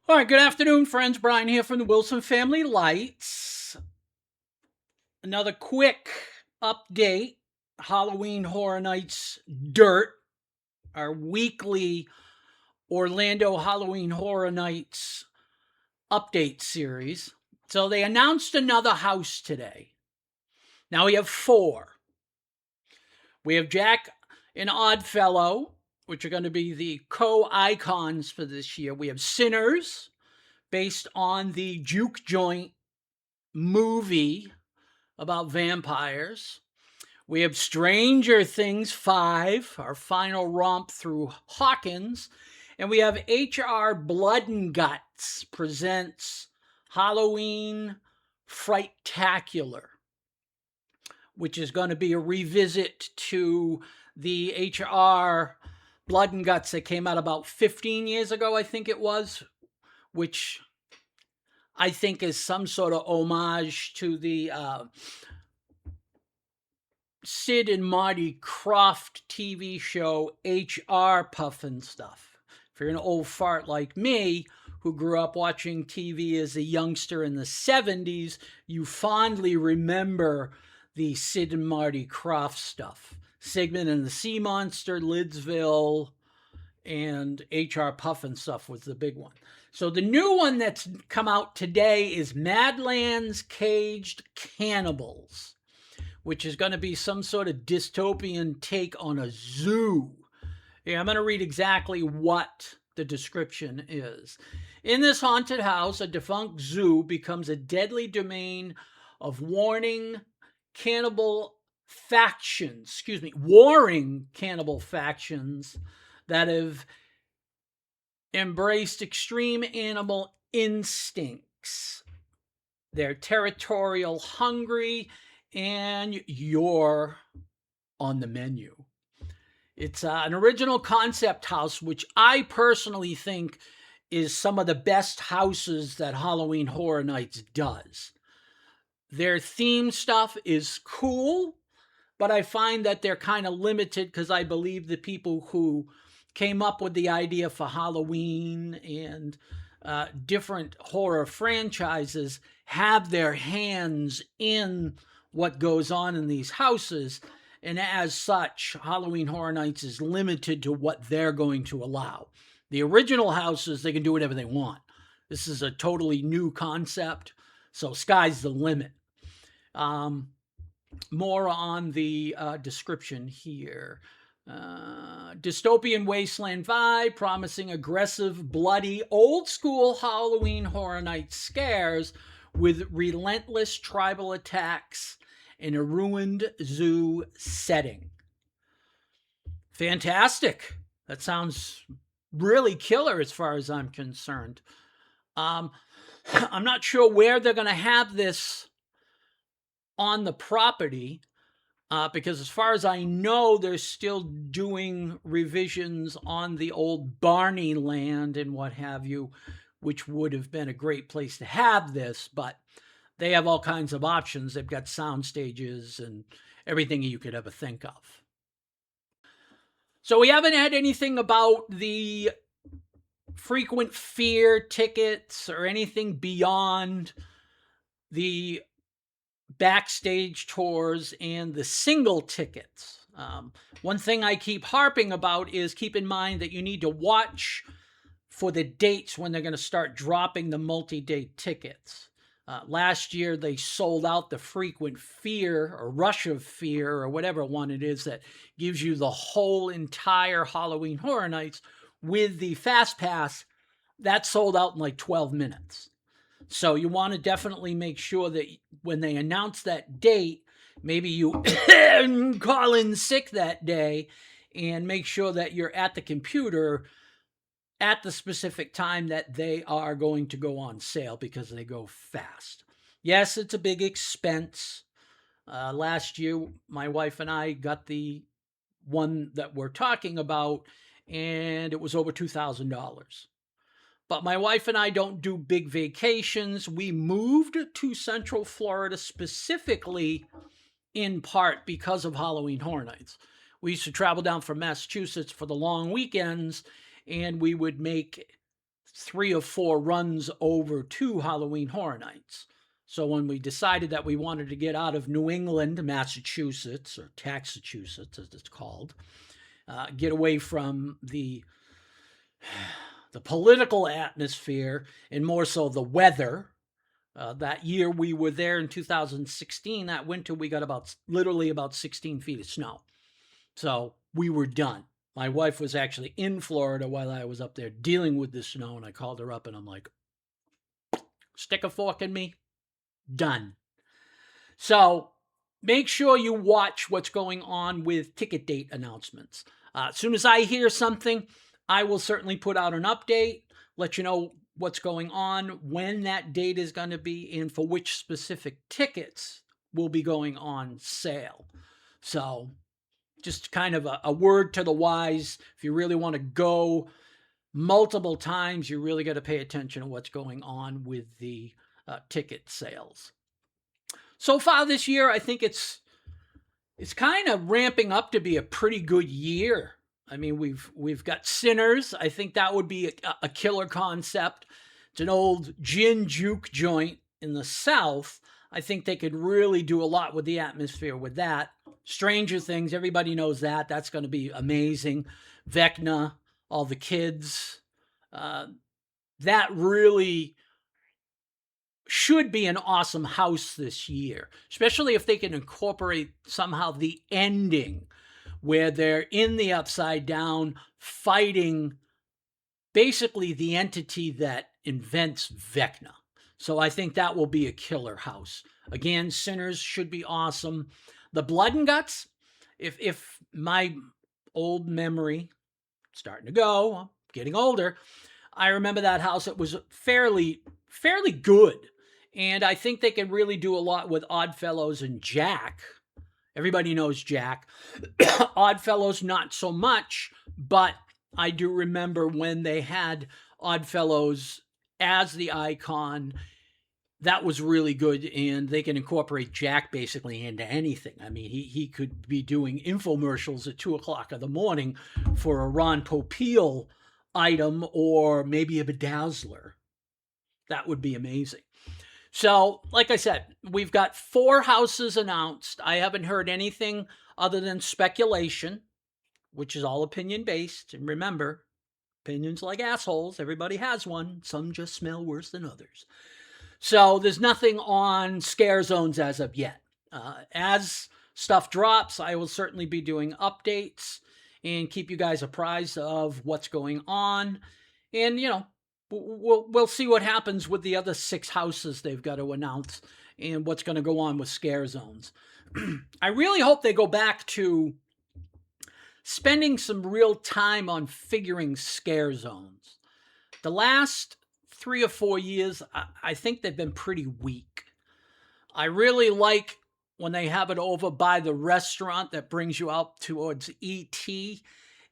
All right, good afternoon, friends. Brian here from the Wilson Family Lights. Another quick update. Halloween Horror Nights Dirt, our weekly Orlando Halloween Horror Nights update series. So they announced another house today. Now we have 4. We have Jack and Oddfellow, which are going to be the co-icons for this year. We have Sinners, based on the Juke Joint movie about vampires. We have Stranger Things 5, our final romp through Hawkins. And we have HR Blood and Guts presents Halloween Frightacular, which is going to be a revisit to the HR Blood and Guts that came out about 15 years ago, I think it was, which I think is some sort of homage to the Sid and Marty Krofft TV show HR Puffin Stuff. If you're an old fart like me, who grew up watching TV as a youngster in the 70s, you fondly remember the Sid and Marty Krofft stuff. Sigmund and the Sea Monster, Lidsville, and HR Puffin Stuff was the big one. So the new one that's come out today is Madlands Caged Cannibals, which is going to be some sort of dystopian take on a zoo. Yeah, I'm going to read exactly what the description is. In this haunted house, a defunct zoo becomes a deadly domain of warring cannibal factions that have embraced extreme animal instincts. They're territorial, hungry, and you're on the menu. It's an original concept house, which I personally think is some of the best houses that Halloween Horror Nights does. Their theme stuff is cool, but I find that they're kind of limited because I believe the people who came up with the idea for Halloween and different horror franchises have their hands in what goes on in these houses. And as such, Halloween Horror Nights is limited to what they're going to allow. The original houses, they can do whatever they want. This is a totally new concept, so sky's the limit. More on the description here. Dystopian wasteland vibe, promising aggressive, bloody, old-school Halloween Horror Nights scares with relentless tribal attacks in a ruined zoo setting. Fantastic. That sounds really killer as far as I'm concerned. I'm not sure where they're going to have this on the property, because as far as I know, they're still doing revisions on the old Barney land and what have you, which would have been a great place to have this, but they have all kinds of options. They've got sound stages and everything you could ever think of. So we haven't had anything about the frequent fear tickets or anything beyond the backstage tours and the single tickets. One thing I keep harping about is keep in mind that you need to watch for the dates when they're going to start dropping the multi-day tickets. Last year, they sold out the frequent fear or rush of fear or whatever one it is that gives you the whole entire Halloween Horror Nights with the Fast Pass. That sold out in like 12 minutes. So you want to definitely make sure that when they announce that date, maybe you call in sick that day and make sure that you're at the computer at the specific time that they are going to go on sale, because they go fast. Yes, it's a big expense. Last year, my wife and I got the one that we're talking about, and it was over $2,000. But my wife and I don't do big vacations. We moved to Central Florida specifically in part because of Halloween Horror Nights. We used to travel down from Massachusetts for the long weekends, and we would make 3 or 4 runs over to Halloween Horror Nights. So when we decided that we wanted to get out of New England, Massachusetts, or Taxachusetts as it's called, get away from the political atmosphere and more so the weather. That year we were there in 2016, that winter we got literally about 16 feet of snow. So we were done. My wife was actually in Florida while I was up there dealing with the snow, and I called her up and I'm like, stick a fork in me, done. So make sure you watch what's going on with ticket date announcements. As soon as I hear something, I will certainly put out an update, let you know what's going on, when that date is going to be, and for which specific tickets will be going on sale. So just kind of a word to the wise. If you really want to go multiple times, you really got to pay attention to what's going on with the ticket sales. So far this year, I think it's kind of ramping up to be a pretty good year. I mean, we've got Sinners. I think that would be a killer concept. It's an old gin juke joint in the South. I think they could really do a lot with the atmosphere with that. Stranger Things, everybody knows that. That's going to be amazing. Vecna, all the kids. That really should be an awesome house this year, especially if they can incorporate somehow the ending where they're in the Upside Down fighting basically the entity that invents Vecna. So I think that will be a killer house. Again, Sinners should be awesome. The Blood and Guts, if my old memory, starting to go, I'm getting older, I remember that house. It was fairly good. And I think they can really do a lot with Oddfellows and Jack. Everybody knows Jack. Oddfellows, not so much, but I do remember when they had Oddfellows as the icon. That was really good, and they can incorporate Jack basically into anything. I mean, he could be doing infomercials at 2 o'clock in the morning for a Ron Popeil item or maybe a Bedazzler. That would be amazing. So, like I said, we've got 4 houses announced. I haven't heard anything other than speculation, which is all opinion-based. And remember, opinions like assholes. Everybody has one. Some just smell worse than others. So there's nothing on scare zones as of yet. As stuff drops, I will certainly be doing updates and keep you guys apprised of what's going on. And, you know, we'll see what happens with the other 6 houses they've got to announce and what's going to go on with scare zones. I really hope they go back to spending some real time on figuring scare zones. The last 3 or 4 years, I think they've been pretty weak. I really like when they have it over by the restaurant that brings you out towards E.T.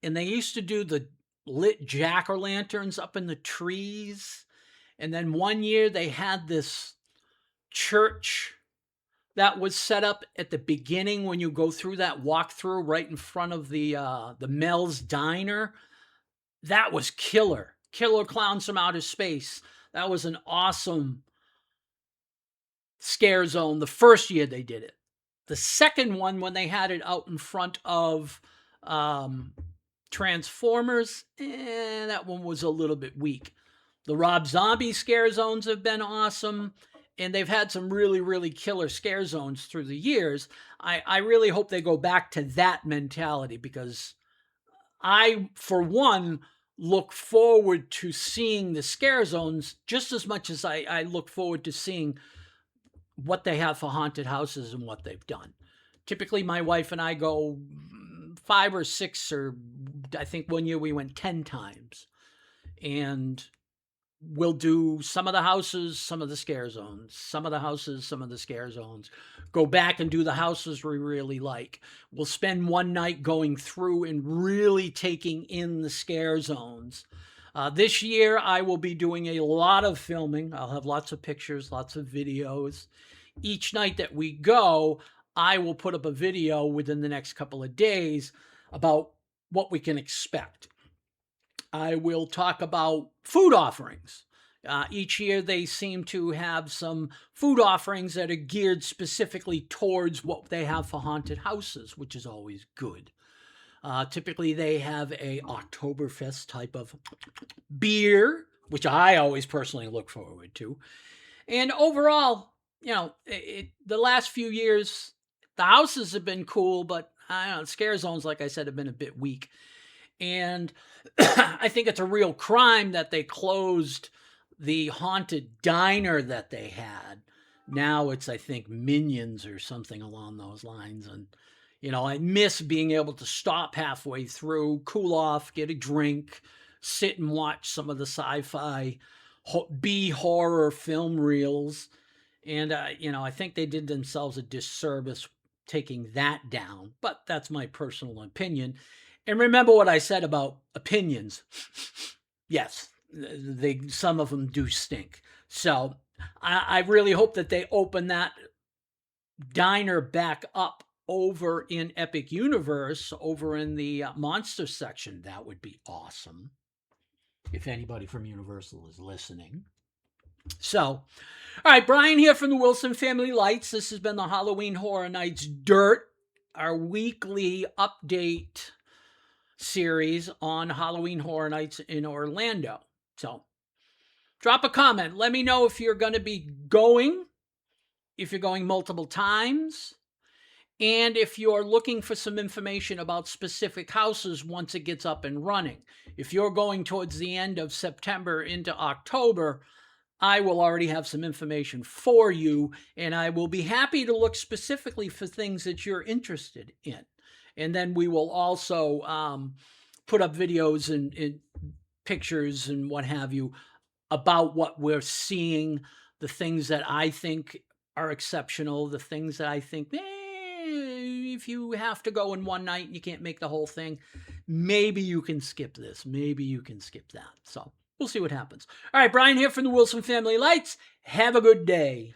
And they used to do the lit jack-o'-lanterns up in the trees. And then one year they had this church that was set up at the beginning when you go through that walkthrough right in front of the Mel's Diner. That was killer. Killer Clowns from Outer Space. That was an awesome scare zone the first year they did it. The second one, when they had it out in front of Transformers, that one was a little bit weak. The Rob Zombie scare zones have been awesome, and they've had some really, really killer scare zones through the years. I really hope they go back to that mentality, because I, for one, look forward to seeing the scare zones just as much as I look forward to seeing what they have for haunted houses and what they've done. Typically, my wife and I go 5 or 6, or I think one year we went 10 times. And we'll do some of the houses, some of the scare zones, some of the houses, some of the scare zones. Go back and do the houses we really like. We'll spend one night going through and really taking in the scare zones. This year, I will be doing a lot of filming. I'll have lots of pictures, lots of videos. Each night that we go, I will put up a video within the next couple of days about what we can expect. I will talk about food offerings. Each year, they seem to have some food offerings that are geared specifically towards what they have for haunted houses, which is always good. Typically, they have a Oktoberfest type of beer, which I always personally look forward to. And overall, the last few years, the houses have been cool, but I don't know, scare zones, like I said, have been a bit weak. And I think it's a real crime that they closed the haunted diner that they had. Now it's, I think, Minions or something along those lines. And, I miss being able to stop halfway through, cool off, get a drink, sit and watch some of the sci-fi B-horror film reels. And, I think they did themselves a disservice taking that down. But that's my personal opinion. And remember what I said about opinions. Yes, some of them do stink. So I really hope that they open that diner back up over in Epic Universe, over in the monster section. That would be awesome if anybody from Universal is listening. So, all right, Brian here from the Wilson Family Lights. This has been the Halloween Horror Nights Dirt, our weekly update series on Halloween Horror Nights in Orlando. So drop a comment. Let me know if you're going to be going, if you're going multiple times, and if you're looking for some information about specific houses once it gets up and running. If you're going towards the end of September into October, I will already have some information for you, and I will be happy to look specifically for things that you're interested in. And then we will also put up videos and pictures and what have you about what we're seeing, the things that I think are exceptional, the things that I think, if you have to go in one night and you can't make the whole thing, maybe you can skip this, maybe you can skip that. So we'll see what happens. All right, Brian here from the Wilson Family Lights. Have a good day.